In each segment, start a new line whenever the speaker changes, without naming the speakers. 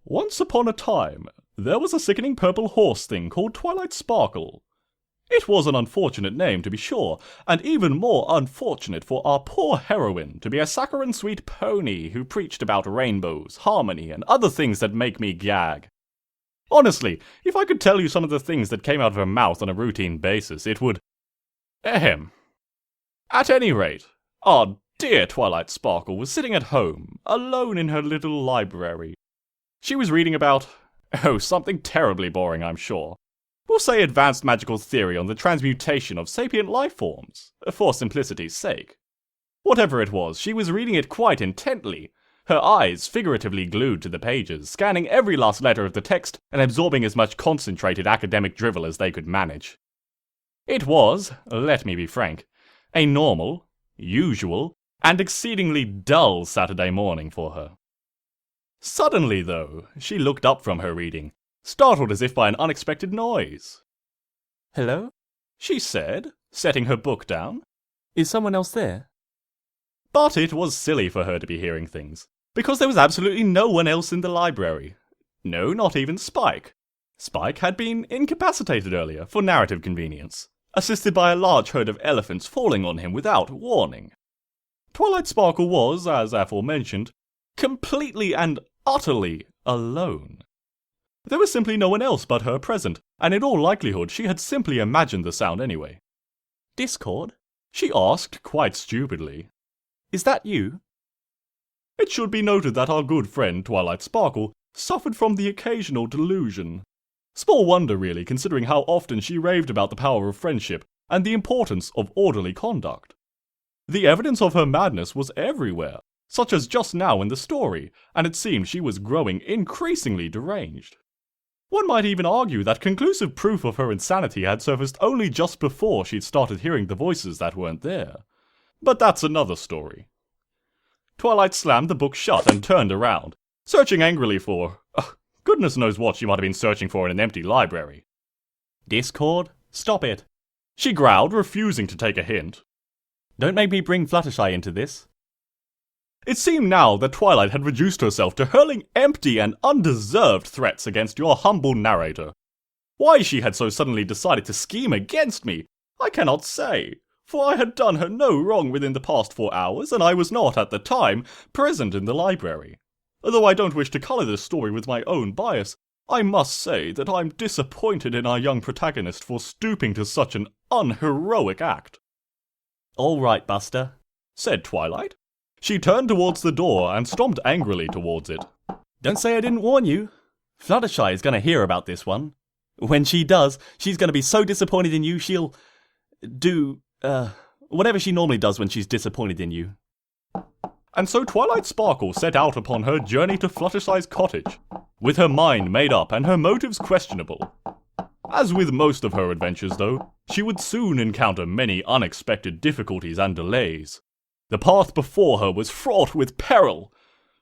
Once upon a time, there was a sickening purple horse thing called Twilight Sparkle. It was an unfortunate name, to be sure, and even more unfortunate for our poor heroine to be a saccharine sweet pony who preached about rainbows, harmony, and other things that make me gag. Honestly, if I could tell you some of the things that came out of her mouth on a routine basis, it would... Ahem. At any rate, our dear Twilight Sparkle was sitting at home, alone in her little library. She was reading about... something terribly boring, I'm sure. We'll say advanced magical theory on the transmutation of sapient life forms, for simplicity's sake. Whatever it was, she was reading it quite intently, her eyes figuratively glued to the pages, scanning every last letter of the text and absorbing as much concentrated academic drivel as they could manage. It was, let me be frank, a normal, usual, and exceedingly dull Saturday morning for her. Suddenly, though, she looked up from her reading, startled as if by an unexpected noise.
"Hello?"
she said, setting her book down.
"Is someone else there?"
But it was silly for her to be hearing things, because there was absolutely no one else in the library. No, not even Spike. Spike had been incapacitated earlier for narrative convenience, assisted by a large herd of elephants falling on him without warning. Twilight Sparkle was, as aforementioned, completely and utterly alone. There was simply no one else but her present, and in all likelihood she had simply imagined the sound anyway.
"Discord?"
she asked quite stupidly.
"Is that you?"
It should be noted that our good friend Twilight Sparkle suffered from the occasional delusion. Small wonder, really, considering how often she raved about the power of friendship and the importance of orderly conduct. The evidence of her madness was everywhere, such as just now in the story, and it seemed she was growing increasingly deranged. One might even argue that conclusive proof of her insanity had surfaced only just before she'd started hearing the voices that weren't there. But that's another story. Twilight slammed the book shut and turned around, searching angrily for... goodness knows what she might have been searching for in an empty library.
"Discord? Stop it."
she growled, refusing to take a hint.
"Don't make me bring Fluttershy into this."
It seemed now that Twilight had reduced herself to hurling empty and undeserved threats against your humble narrator. Why she had so suddenly decided to scheme against me, I cannot say, for I had done her no wrong within the past 4 hours, and I was not, at the time, present in the library. Though I don't wish to colour this story with my own bias, I must say that I'm disappointed in our young protagonist for stooping to such an unheroic act.
"All right, Buster,"
said Twilight. She turned towards the door and stomped angrily towards it.
"Don't say I didn't warn you. Fluttershy is going to hear about this one. When she does, she's going to be so disappointed in you she'll do, whatever she normally does when she's disappointed in you."
And so Twilight Sparkle set out upon her journey to Fluttershy's cottage, with her mind made up and her motives questionable. As with most of her adventures, though, she would soon encounter many unexpected difficulties and delays. The path before her was fraught with peril.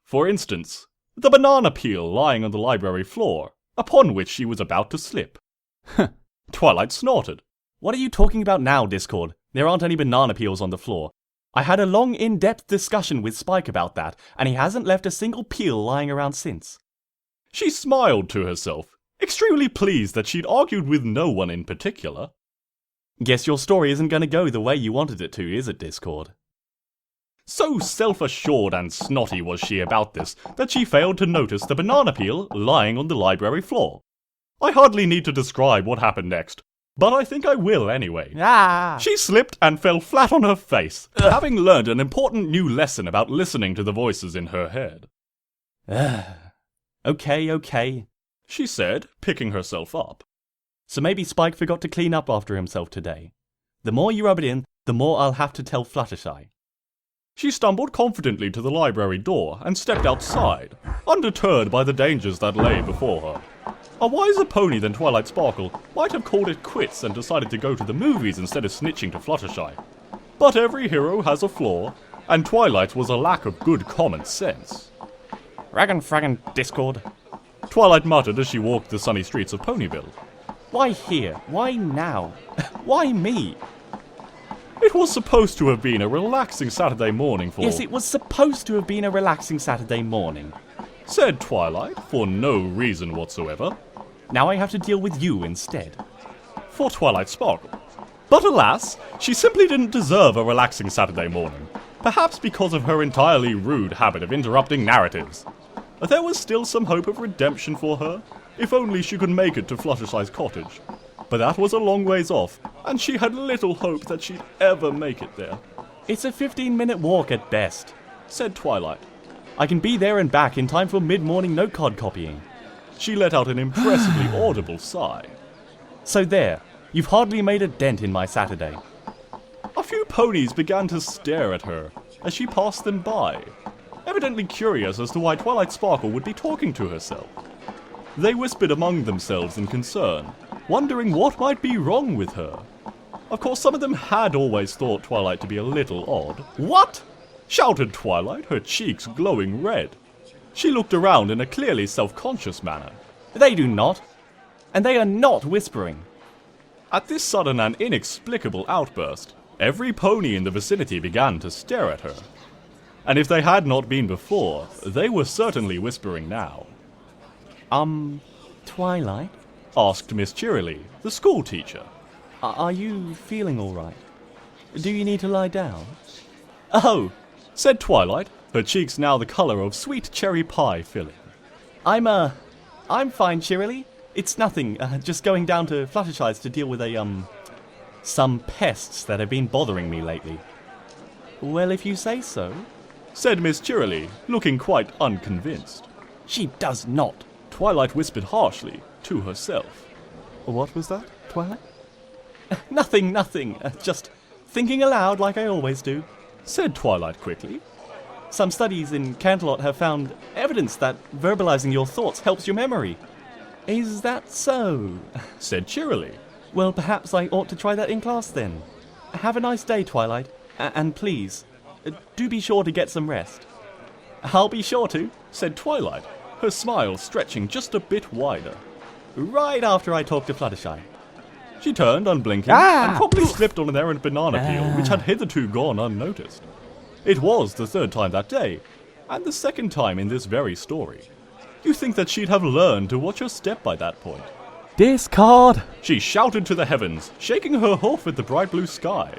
For instance, the banana peel lying on the library floor, upon which she was about to slip. Twilight snorted.
"What are you talking about now, Discord? There aren't any banana peels on the floor. I had a long, in-depth discussion with Spike about that, and he hasn't left a single peel lying around since."
She smiled to herself, extremely pleased that she'd argued with no one in particular.
"Guess your story isn't going to go the way you wanted it to, is it, Discord?"
So self-assured and snotty was she about this that she failed to notice the banana peel lying on the library floor. I hardly need to describe what happened next, but I think I will anyway. She slipped and fell flat on her face, having learned an important new lesson about listening to the voices in her head.
Okay,
she said, picking herself up.
"So maybe Spike forgot to clean up after himself today. The more you rub it in, the more I'll have to tell Fluttershy."
She stumbled confidently to the library door and stepped outside, undeterred by the dangers that lay before her. A wiser pony than Twilight Sparkle might have called it quits and decided to go to the movies instead of snitching to Fluttershy. But every hero has a flaw, and Twilight's was a lack of good common sense.
"Raggan fraggan Discord,"
Twilight muttered as she walked the sunny streets of Ponyville.
"Why here? Why now? Why me?"
It was supposed to have been a relaxing Saturday morning for...
Yes, it was supposed to have been a relaxing Saturday morning.
said Twilight, for no reason whatsoever.
Now I have to deal with you instead.
For Twilight Sparkle. But alas, she simply didn't deserve a relaxing Saturday morning, perhaps because of her entirely rude habit of interrupting narratives. There was still some hope of redemption for her, if only she could make it to Fluttershy's cottage. But that was a long ways off, and she had little hope that she'd ever make it there.
It's a 15-minute walk at best,
said Twilight.
I can be there and back in time for mid-morning note card copying.
She let out an impressively audible sigh.
So there, you've hardly made a dent in my Saturday.
A few ponies began to stare at her as she passed them by, evidently curious as to why Twilight Sparkle would be talking to herself. They whispered among themselves in concern, wondering what might be wrong with her. Of course, some of them had always thought Twilight to be a little odd. "What?" shouted Twilight, her cheeks glowing red. She looked around in a clearly self-conscious manner.
They do not. And they are not whispering.
At this sudden and inexplicable outburst, every pony in the vicinity began to stare at her. And if they had not been before, they were certainly whispering now.
Twilight?
Asked Miss Cheerily, the school teacher.
Are you feeling all right? Do you need to lie down?
"Oh," said Twilight, her cheeks now the colour of sweet cherry pie filling.
I'm fine, Cheerily. It's nothing, just going down to Fluttershy's to deal with some pests that have been bothering me lately. Well, if you say so,
said Miss Cheerily, looking quite unconvinced.
She does not.
Twilight whispered harshly to herself.
What was that, Twilight? Nothing. Just thinking aloud like I always do,
said Twilight quickly.
Some studies in Canterlot have found evidence that verbalizing your thoughts helps your memory. Is that so?
Said Cheerily.
Well, perhaps I ought to try that in class then. Have a nice day, Twilight. And please, do be sure to get some rest.
I'll be sure to, said Twilight, her smile stretching just a bit wider.
Right after I talk to Fluttershy.
She turned, unblinking, and promptly slipped on an errant banana peel, which had hitherto gone unnoticed. It was the third time that day, and the second time in this very story. You'd think that she'd have learned to watch her step by that point.
Discard!
She shouted to the heavens, shaking her hoof at the bright blue sky.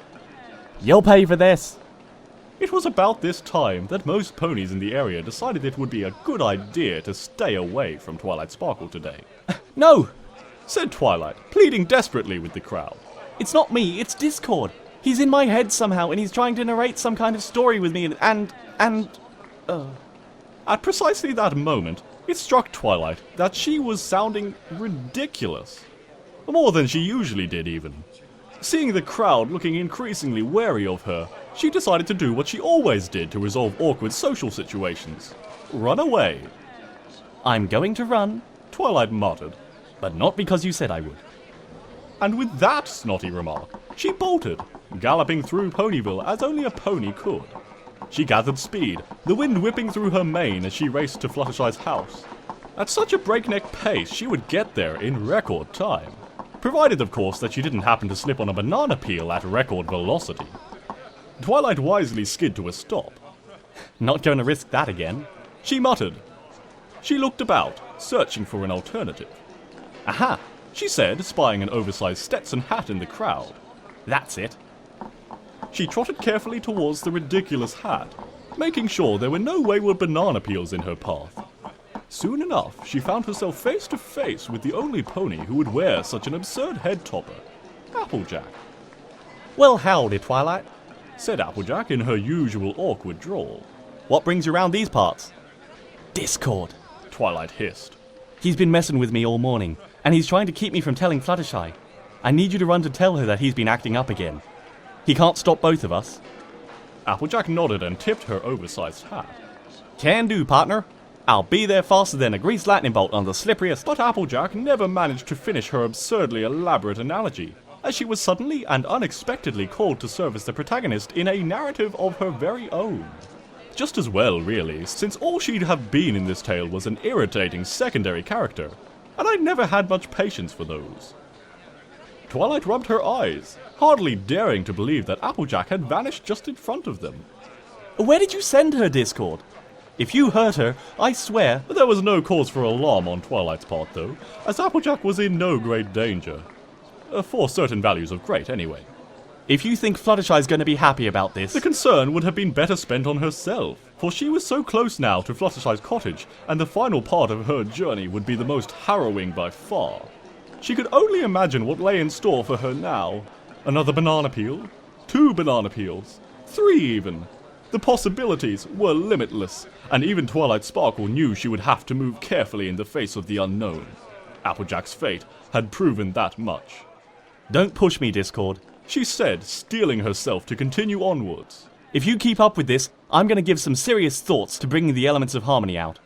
You'll pay for this!
It was about this time that most ponies in the area decided it would be a good idea to stay away from Twilight Sparkle today.
No!
Said Twilight, pleading desperately with the crowd.
It's not me, it's Discord. He's in my head somehow, and he's trying to narrate some kind of story with me, and...
At precisely that moment, it struck Twilight that she was sounding ridiculous. More than she usually did, even. Seeing the crowd looking increasingly wary of her, she decided to do what she always did to resolve awkward social situations. Run away.
I'm going to run,
Twilight muttered.
But not because you said I would.
And with that snotty remark, she bolted, galloping through Ponyville as only a pony could. She gathered speed, the wind whipping through her mane as she raced to Fluttershy's house. At such a breakneck pace, she would get there in record time. Provided, of course, that she didn't happen to slip on a banana peel at record velocity. Twilight wisely skid to a stop.
Not going to risk that again,
she muttered. She looked about, searching for an alternative. Aha, she said, spying an oversized Stetson hat in the crowd.
That's it.
She trotted carefully towards the ridiculous hat, making sure there were no wayward banana peels in her path. Soon enough, she found herself face to face with the only pony who would wear such an absurd head topper, Applejack.
Well, howdy, Twilight,
said Applejack in her usual awkward drawl.
What brings you round these parts? Discord,
Twilight hissed.
He's been messing with me all morning, and he's trying to keep me from telling Fluttershy. I need you to run to tell her that he's been acting up again. He can't stop both of us.
Applejack nodded and tipped her oversized hat.
Can do, partner. I'll be there faster than a greased lightning bolt on the slipperiest...
But Applejack never managed to finish her absurdly elaborate analogy, as she was suddenly and unexpectedly called to serve as the protagonist in a narrative of her very own. Just as well, really, since all she'd have been in this tale was an irritating secondary character, and I'd never had much patience for those. Twilight rubbed her eyes, hardly daring to believe that Applejack had vanished just in front of them.
Where did you send her, Discord? If you hurt her, I swear...
There was no cause for alarm on Twilight's part, though, as Applejack was in no great danger. For certain values of great, anyway.
If you think Fluttershy's going to be happy about this...
The concern would have been better spent on herself, for she was so close now to Fluttershy's cottage, and the final part of her journey would be the most harrowing by far. She could only imagine what lay in store for her now. Another banana peel? 2 banana peels? 3 even? The possibilities were limitless, and even Twilight Sparkle knew she would have to move carefully in the face of the unknown. Applejack's fate had proven that much.
Don't push me, Discord,
she said, steeling herself to continue onwards.
If you keep up with this, I'm going to give some serious thoughts to bringing the elements of harmony out.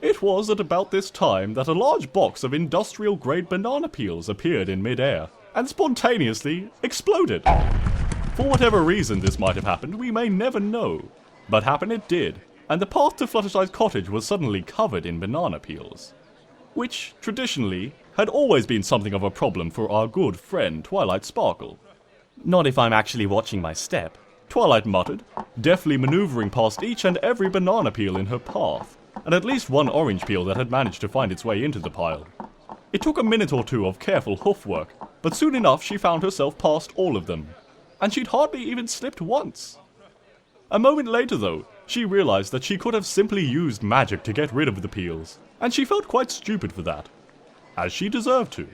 It was at about this time that a large box of industrial-grade banana peels appeared in mid-air, and spontaneously exploded. For whatever reason this might have happened, we may never know. But happen it did, and the path to Fluttershy's cottage was suddenly covered in banana peels. Which, traditionally, had always been something of a problem for our good friend Twilight Sparkle.
Not if I'm actually watching my step,
Twilight muttered, deftly maneuvering past each and every banana peel in her path, and at least one orange peel that had managed to find its way into the pile. It took a minute or two of careful hoofwork, but soon enough she found herself past all of them, and she'd hardly even slipped once. A moment later, though, she realized that she could have simply used magic to get rid of the peels, and she felt quite stupid for that. As she deserved to.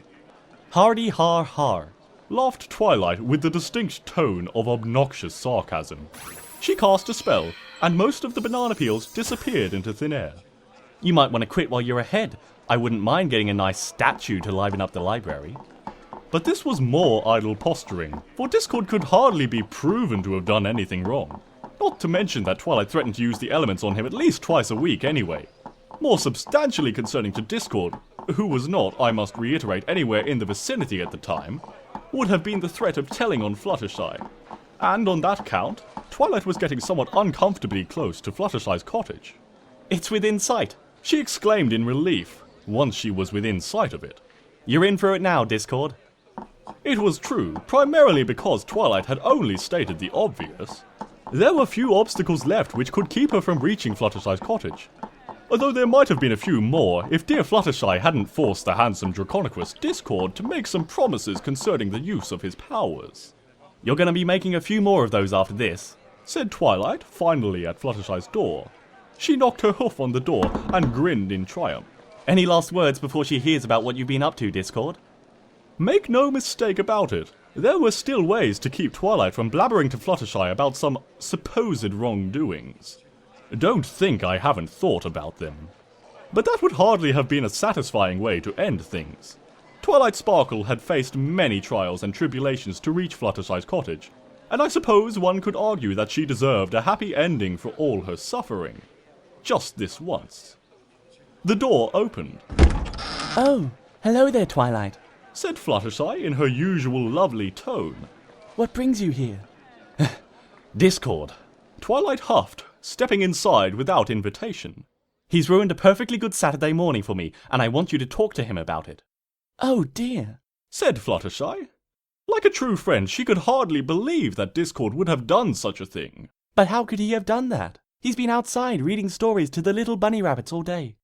Hardy har har,
laughed Twilight with the distinct tone of obnoxious sarcasm. She cast a spell, and most of the banana peels disappeared into thin air.
You might want to quit while you're ahead. I wouldn't mind getting a nice statue to liven up the library.
But this was more idle posturing, for Discord could hardly be proven to have done anything wrong. Not to mention that Twilight threatened to use the elements on him at least twice a week anyway. More substantially concerning to Discord, who was not, I must reiterate, anywhere in the vicinity at the time, would have been the threat of telling on Fluttershy. And on that count, Twilight was getting somewhat uncomfortably close to Fluttershy's cottage.
It's within sight,
she exclaimed in relief, once she was within sight of it.
You're in for it now, Discord.
It was true, primarily because Twilight had only stated the obvious. There were few obstacles left which could keep her from reaching Fluttershy's cottage. Although there might have been a few more if dear Fluttershy hadn't forced the handsome Draconiquus Discord to make some promises concerning the use of his powers.
You're going to be making a few more of those after this,
said Twilight, finally at Fluttershy's door. She knocked her hoof on the door and grinned in triumph.
Any last words before she hears about what you've been up to, Discord?
Make no mistake about it, there were still ways to keep Twilight from blabbering to Fluttershy about some supposed wrongdoings. Don't think I haven't thought about them. But that would hardly have been a satisfying way to end things. Twilight Sparkle had faced many trials and tribulations to reach Fluttershy's cottage, and I suppose one could argue that she deserved a happy ending for all her suffering. Just this once. The door opened.
Oh, hello there, Twilight,
said Fluttershy in her usual lovely tone.
What brings you here?
Discord.
Twilight huffed, stepping inside without invitation.
He's ruined a perfectly good Saturday morning for me, and I want you to talk to him about it.
Oh dear,
said Fluttershy. Like a true friend, she could hardly believe that Discord would have done such a thing.
But how could he have done that? He's been outside reading stories to the little bunny rabbits all day.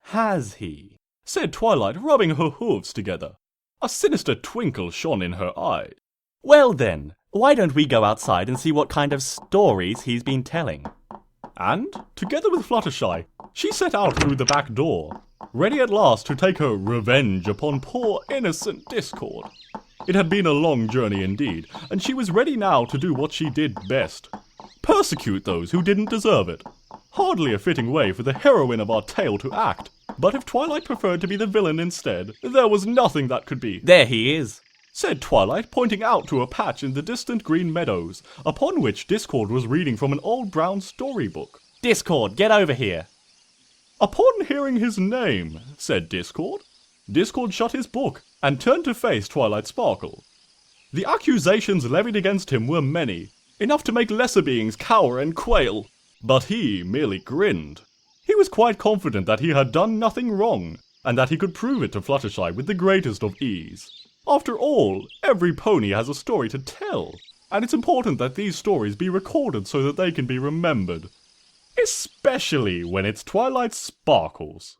Has he?
Said Twilight, rubbing her hooves together. A sinister twinkle shone in her eyes.
Well then, why don't we go outside and see what kind of stories he's been telling?
And, together with Fluttershy, she set out through the back door, ready at last to take her revenge upon poor innocent Discord. It had been a long journey indeed, and she was ready now to do what she did best. Persecute those who didn't deserve it. Hardly a fitting way for the heroine of our tale to act, but if Twilight preferred to be the villain instead, there was nothing that could be.
There he is,
said Twilight, pointing out to a patch in the distant green meadows, upon which Discord was reading from an old brown storybook.
Discord, get over here.
Upon hearing his name, said Discord, Discord shut his book and turned to face Twilight Sparkle. The accusations levied against him were many, enough to make lesser beings cower and quail, but he merely grinned. He was quite confident that he had done nothing wrong, and that he could prove it to Fluttershy with the greatest of ease. After all, every pony has a story to tell, and it's important that these stories be recorded so that they can be remembered. especially when it's Twilight sparkles.